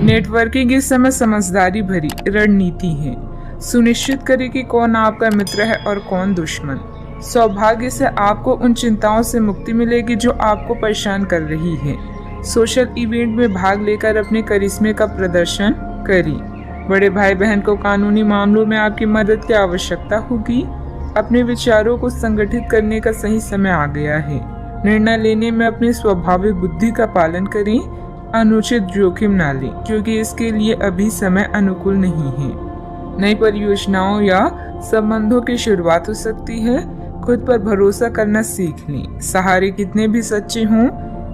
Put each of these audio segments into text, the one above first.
Networking इस समय समझदारी भरी रणनीति है। सुनिश्चित करें कि कौन आपका मित्र है और कौन दुश्मन। सौभाग्य से आपको उन चिंताओं से मुक्ति मिलेगी जो आपको परेशान कर रही है। सोशल इवेंट में भाग लेकर अपने करिश्मे का प्रदर्शन करें। बड़े भाई बहन को कानूनी मामलों में आपकी मदद की आवश्यकता होगी। अपने विचारों को संगठित करने का सही समय आ गया है। निर्णय लेने में अपनी स्वाभाविक बुद्धि का पालन करें। अनुचित जोखिम न लें क्योंकि इसके लिए अभी समय अनुकूल नहीं है। नई परियोजनाओं या संबंधों की शुरुआत हो सकती है। खुद पर भरोसा करना सीख लें। सहारे कितने भी सच्चे हों,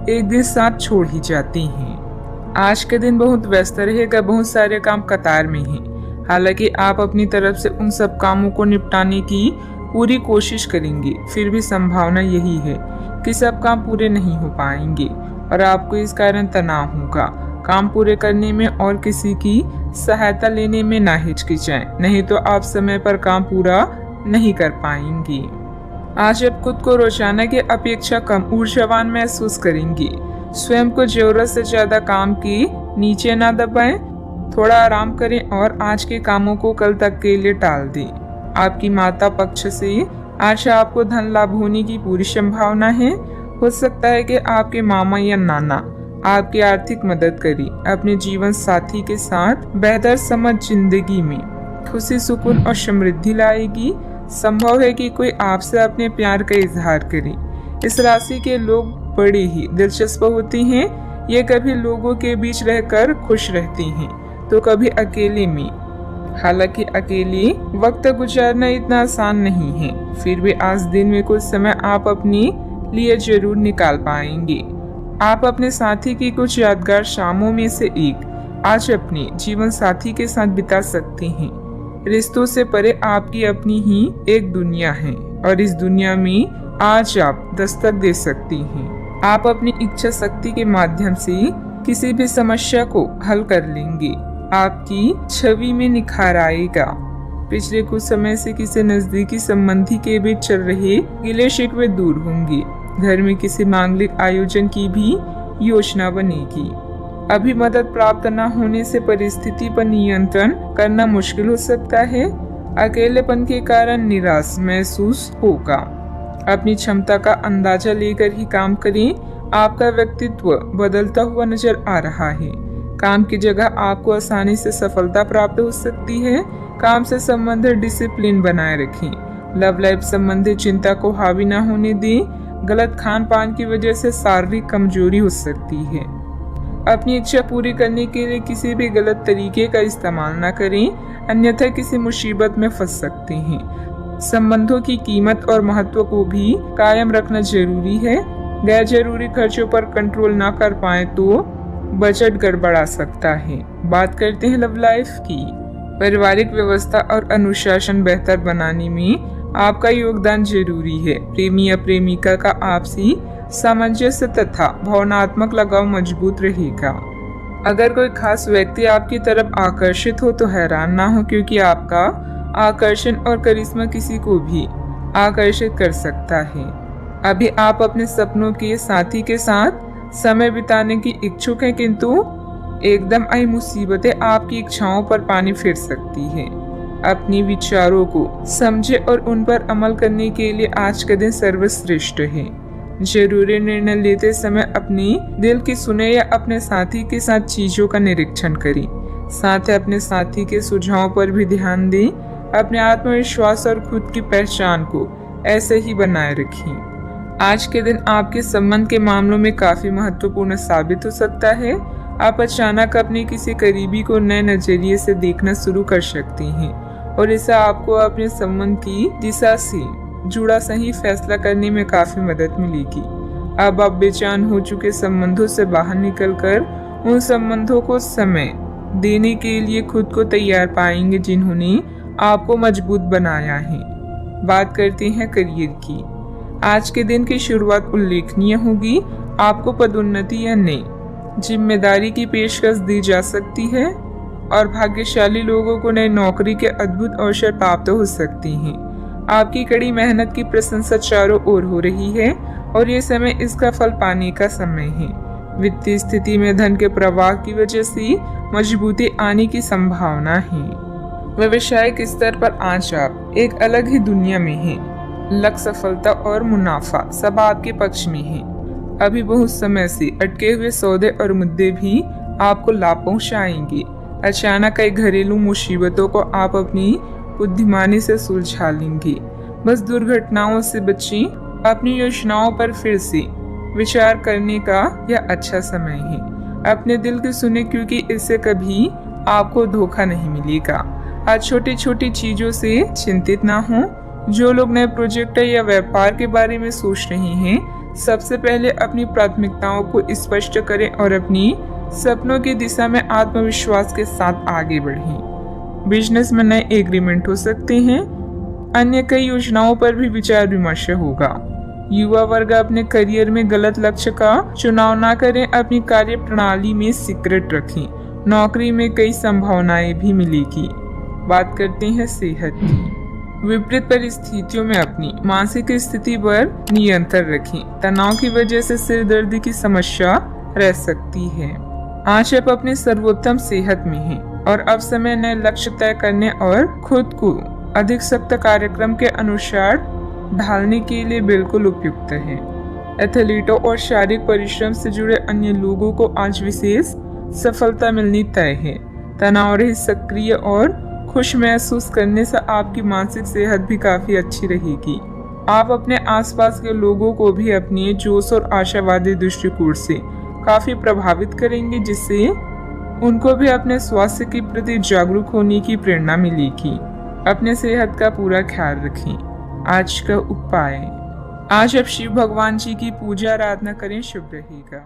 एक दिन साथ छोड़ ही जाते हैं। आज के दिन बहुत व्यस्त रहेगा। बहुत सारे काम कतार में हैं। हालांकि आप अपनी तरफ से उन सब कामों को निपटाने की पूरी कोशिश करेंगे, फिर भी संभावना यही है कि सब काम पूरे नहीं हो पाएंगे और आपको इस कारण तनाव होगा। काम पूरे करने में और किसी की सहायता लेने में ना हिचकिचाएं, नहीं तो आप समय पर काम पूरा नहीं कर पाएंगे। आज आप खुद को रोजाना की अपेक्षा कम ऊर्जावान महसूस करेंगे। स्वयं को जरूरत से ज्यादा काम के नीचे ना दबाएं। थोड़ा आराम करें और आज के कामों को कल तक के लिए टाल दें। आपकी माता पक्ष से आज आपको धन लाभ होने की पूरी संभावना है। हो सकता है कि आपके मामा या नाना आपकी आर्थिक मदद करें। अपने जीवन साथी के साथ बेहतर समझ जिंदगी में खुशी, सुकून और समृद्धि लाएगी। संभव है कि कोई आपसे अपने प्यार का इजहार करे। इस राशि के लोग बड़े ही दिलचस्प होते हैं। ये कभी लोगों के बीच रहकर खुश रहते हैं तो कभी अकेले में। हालांकि अकेले वक्त गुजारना इतना आसान नहीं है, फिर भी आज दिन में कुछ समय आप अपने लिए जरूर निकाल पाएंगे। आप अपने साथी की कुछ यादगार शामों में से एक आज अपने जीवन साथी के साथ बिता सकते हैं। रिश्तों से परे आपकी अपनी ही एक दुनिया है और इस दुनिया में आज आप दस्तक दे सकती हैं। आप अपनी इच्छा शक्ति के माध्यम से किसी भी समस्या को हल कर लेंगे। आपकी छवि में निखार आएगा। पिछले कुछ समय से किसी नजदीकी संबंधी के बीच चल रहे गिले शिकवे दूर होंगे। घर में किसी मांगलिक आयोजन की भी योजना बनेगी। अभी मदद प्राप्त न होने से परिस्थिति पर नियंत्रण करना मुश्किल हो सकता है। अकेलेपन के कारण निराश महसूस होगा। अपनी क्षमता का अंदाजा लेकर ही काम करें। आपका व्यक्तित्व बदलता हुआ नजर आ रहा है। काम की जगह आपको आसानी से सफलता प्राप्त हो सकती है। काम से संबंधित डिसिप्लिन बनाए रखें। लव लाइफ संबंधी चिंता को हावी न होने दें। गलत खान पान की वजह से शारीरिक कमजोरी हो सकती है। अपनी इच्छा पूरी करने के लिए किसी भी गलत तरीके का इस्तेमाल न करें, अन्यथा किसी मुसीबत में फंस सकते हैं। संबंधों की कीमत और महत्व को भी कायम रखना जरूरी है। गैर जरूरी खर्चों पर कंट्रोल न कर पाए तो बजट गड़बड़ा सकता है। बात करते हैं लव लाइफ की। पारिवारिक व्यवस्था और अनुशासन बेहतर बनाने में आपका योगदान जरूरी है। प्रेमी या प्रेमिका का आपसी सामंजस्य तथा भावनात्मक लगाव मजबूत रहेगा। अगर कोई खास व्यक्ति आपकी तरफ आकर्षित हो तो हैरान ना हो, क्योंकि आपका आकर्षण और करिश्मा किसी को भी आकर्षित कर सकता है। अभी आप अपने सपनों के साथी के साथ समय बिताने की इच्छुक हैं, किंतु एकदम आई मुसीबतें आपकी इच्छाओं पर पानी फेर सकती है। अपने विचारों को समझे और उन पर अमल करने के लिए आज का दिन सर्वश्रेष्ठ है। जरूरी निर्णय लेते समय अपने दिल की सुने या अपने साथी के साथ चीजों का निरीक्षण करें। साथ ही अपने साथी के सुझावों पर भी ध्यान दें। अपने आत्मविश्वास और खुद की पहचान को ऐसे ही बनाए रखें। आज के दिन आपके संबंध के मामलों में काफी महत्वपूर्ण साबित हो सकता है। आप अचानक अपने किसी करीबी को नए नजरिए से देखना शुरू कर सकते हैं और इससे आपको अपने संबंध की दिशा से जुड़ा सही फैसला करने में काफी मदद मिलेगी। अब आप बेचैन हो चुके संबंधों से बाहर निकलकर उन संबंधों को समय देने के लिए खुद को तैयार पाएंगे जिन्होंने आपको मजबूत बनाया है। बात करते हैं करियर की। आज के दिन की शुरुआत उल्लेखनीय होगी। आपको पदोन्नति या नई जिम्मेदारी की पेशकश दी जा सकती है और भाग्यशाली लोगों को नई नौकरी के अद्भुत अवसर प्राप्त हो सकते हैं। आपकी कड़ी मेहनत की प्रशंसा चारों ओर हो रही है और ये समय इसका फल पाने का समय है। वित्तीय स्थिति में धन के प्रवाह की वजह से मजबूती आने की संभावना है। व्यवसायिक स्तर पर आज आप एक अलग ही दुनिया में हैं। लक्ष्य, सफलता और मुनाफा सब आपके पक्ष में है। अभी बहुत समय से अटके हुए सौदे और मुद्दे भी आपको लाभ पहुंचाएंगे। अचानक कई घरेलू मुसीबतों को आप अपनी बुद्धिमानी से सुलझा लेंगे। बस दुर्घटनाओं से बचें। अपनी योजनाओं पर फिर से विचार करने का यह अच्छा समय है। अपने दिल की सुने, क्योंकि इससे कभी आपको धोखा नहीं मिलेगा। आज छोटी छोटी चीजों से चिंतित ना हो। जो लोग नए प्रोजेक्ट या व्यापार के बारे में सोच रहे हैं, सबसे पहले अपनी प्राथमिकताओं को स्पष्ट करें और अपनी सपनों की दिशा में आत्मविश्वास के साथ आगे बढ़ें। बिजनेस में नए एग्रीमेंट हो सकते हैं। अन्य कई योजनाओं पर भी विचार विमर्श होगा। युवा वर्ग अपने करियर में गलत लक्ष्य का चुनाव ना करें। अपनी कार्य प्रणाली में सीक्रेट रखें। नौकरी में कई संभावनाएं भी मिलेगी। बात करते हैं सेहत की। विपरीत परिस्थितियों में अपनी मानसिक स्थिति पर नियंत्रण रखें। तनाव की वजह से सिर दर्द की समस्या रह सकती है। आज आप अपनी सर्वोत्तम सेहत में हैं और अब समय नए लक्ष्य तय करने और खुद को अधिक सख्त कार्यक्रम के अनुसार ढालने के लिए बिल्कुल उपयुक्त है। एथलीटों और शारीरिक परिश्रम से जुड़े अन्य लोगों को आज विशेष सफलता मिलनी तय है। तनाव रहित, सक्रिय और खुश महसूस करने से आपकी मानसिक सेहत भी काफी अच्छी रहेगी। आप अपने आसपास के लोगों को भी अपने जोश और आशावादी दृष्टिकोण से काफी प्रभावित करेंगे, जिससे उनको भी अपने स्वास्थ्य के प्रति जागरूक होने की प्रेरणा मिलेगी। अपने सेहत का पूरा ख्याल रखें। आज का उपाय, आज आप शिव भगवान जी की पूजा आराधना करें, शुभ रहेगा।